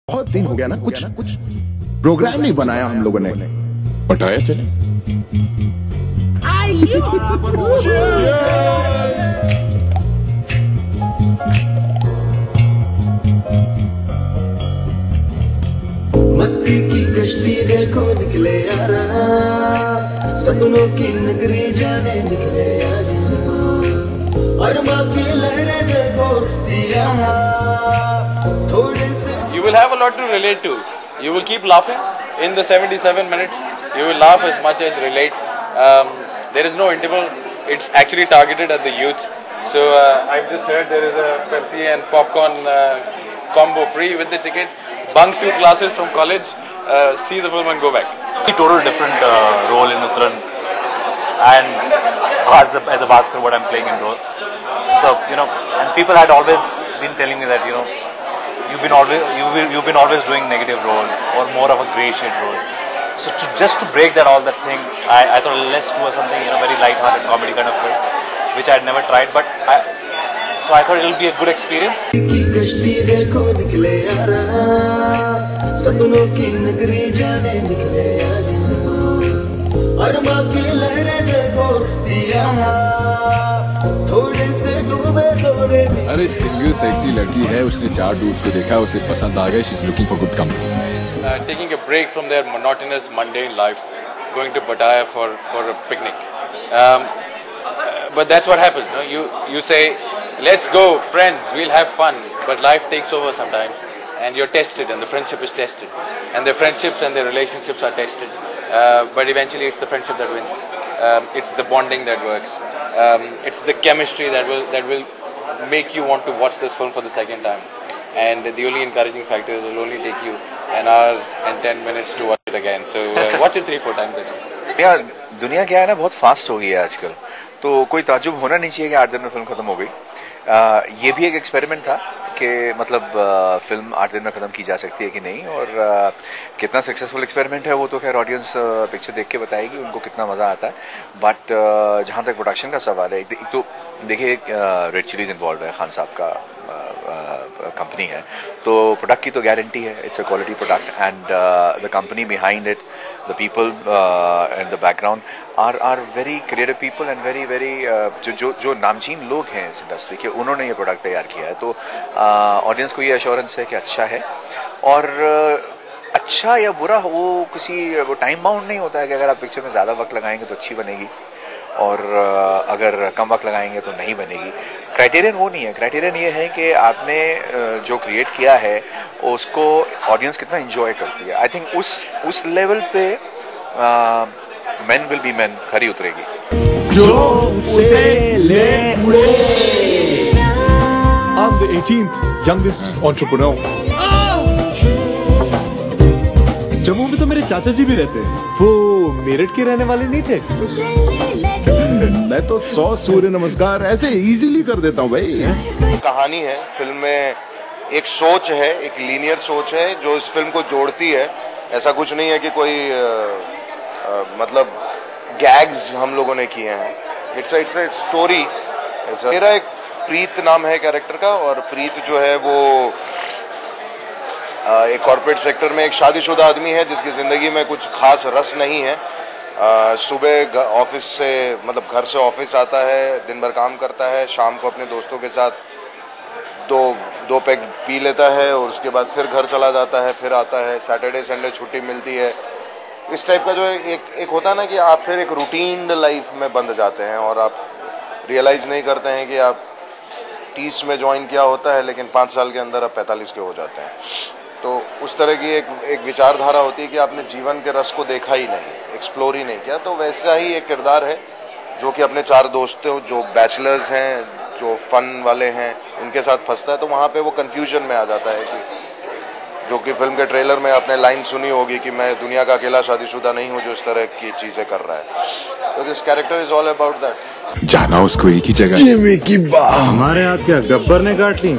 बहुत दिन हो गया ना, कुछ प्रोग्राम नहीं बनाया हम लोगों ने। पटाया चले। मस्ती की कश्ती देखो निकले यारा, सपनों की नगरी जाने निकले यारा, और माँ की लहरें देखो दिया थोड़े से। You will have a lot to relate to. You will keep laughing in the 77 minutes. You will laugh as much as relate. There is no interval. It's actually targeted at the youth. So I've just heard there is a Pepsi and popcorn combo free with the ticket. Bunk 2 classes from college. See the film and go back. A total different role in Uttaran, and as a Bhaskar, what I'm playing in role. So and people had always been telling me that you've been always doing negative roles or more of a grey shade roles. So just to break all that thing, I thought let's do something very light-hearted comedy kind of film, which I had never tried. But so I thought it'll be a good experience. सपनों की नगरी जाने निकले यारा, और माँ की लहरें देखो दिया थोड़े से डूबे थोड़े। अरे सिंगल सेक्सी लड़की है, उसने 4 डूड्स को देखा, उसे पसंद आ गया. She is looking for good company. Taking a break from their monotonous, mundane life, going to Pattaya for a picnic. But that's what happens. No? You say, let's go, friends, we'll have fun. But life takes over sometimes. And you're tested, and the friendship is tested, and the friendships and the relationships are tested. But eventually, it's the friendship that wins. It's the bonding that works. It's the chemistry that will make you want to watch this film for the second time. And the only encouraging factor is it will only take you an hour and 10 minutes to watch it again. So watch it 3-4 times at least. यार दुनिया क्या है ना, बहुत fast हो गई है आजकल, तो कोई ताज्जुब होना नहीं चाहिए कि 8 दिन में फिल्म खत्म हो गई. ये भी एक एक्सपेरिमेंट था कि मतलब फिल्म 8 दिन में ख़त्म की जा सकती है कि नहीं, और कितना सक्सेसफुल एक्सपेरिमेंट है वो तो खैर ऑडियंस पिक्चर देख के बताएगी उनको कितना मज़ा आता है. बट जहाँ तक प्रोडक्शन का सवाल है, एक तो देखिए रेड चिलीज इन्वॉल्व है, खान साहब का कंपनी है, तो प्रोडक्ट की तो गारंटी है. It's a quality product, and the company behind it, the people in the background are very creative people and very जो नामचीन लोग हैं इस इंडस्ट्री के, उन्होंने ये प्रोडक्ट तैयार किया है. तो ऑडियंस को ये एश्योरेंस है कि अच्छा है, और अच्छा या बुरा वो टाइम बाउंड नहीं होता है कि अगर आप पिक्चर में ज़्यादा वक्त लगाएंगे तो अच्छी बनेगी, और अगर कम वक्त लगाएंगे तो नहीं बनेगी. क्राइटेरियन वो नहीं है. क्राइटेरियन ये है कि आपने जो क्रिएट किया है उसको ऑडियंस कितना एंजॉय करती है. आई थिंक उस लेवल पे मेन विल बी मेन खरी उतरेगी. जो उसे ले उड़े. I'm the 18th youngest entrepreneur. Jammu में तो मेरे चाचा जी भी रहते हैं. वो मेरठ के रहने वाले नहीं थे? मैं तो 100 सूर्य नमस्कार ऐसे इजीली कर देता हूँ भाई. कहानी है फिल्म में, एक सोच है, एक लीनियर सोच है जो इस फिल्म को जोड़ती है. ऐसा कुछ नहीं है कि कोई मतलब गैग्स हम लोगों ने किए हैं. It's a story. मेरा एक प्रीत नाम है कैरेक्टर का, और प्रीत जो है वो एक कॉर्पोरेट सेक्टर में एक शादीशुदा आदमी है जिसकी जिंदगी में कुछ खास रस नहीं है. सुबह ऑफिस से मतलब घर से ऑफिस आता है, दिन भर काम करता है, शाम को अपने दोस्तों के साथ दो पैग पी लेता है, और उसके बाद फिर घर चला जाता है, फिर आता है. सैटरडे संडे छुट्टी मिलती है. इस टाइप का जो एक होता है ना कि आप फिर एक रूटीन लाइफ में बंध जाते हैं, और आप रियलाइज नहीं करते हैं कि आप 30 में ज्वाइन किया होता है, लेकिन 5 साल के अंदर आप 45 के हो जाते हैं. तो उस तरह की एक विचारधारा होती है कि आपने जीवन के रस को देखा ही नहीं, एक्सप्लोर ही नहीं किया. तो वैसा ही एक किरदार है जो कि अपने 4 दोस्तों जो बैचलर्स हैं, जो फन वाले हैं, उनके साथ फंसता है. तो वहाँ पे वो कंफ्यूजन में आ जाता है कि जो कि फिल्म के ट्रेलर में आपने लाइन सुनी होगी कि मैं दुनिया का अकेला शादीशुदा नहीं हूँ जो इस तरह की चीजें कर रहा है. तो this character is all about that. जाना उसको एक ही जगह. जिमी की बात हमारे हाथ क्या गब्बर ने काट ली.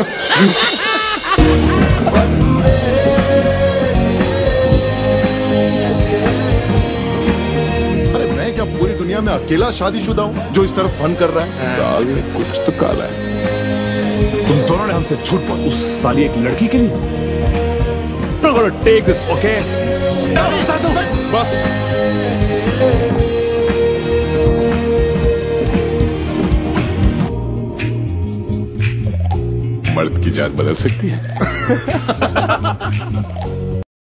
पूरी दुनिया में अकेला शादीशुदा हूँ जो इस तरफ फन कर रहा है. दाल में कुछ तो काला है. तुम दोनों ने हमसे झूठ बोला उस साली एक लड़की के लिए. not gonna take this, okay? बस. मर्द की जात बदल सकती है.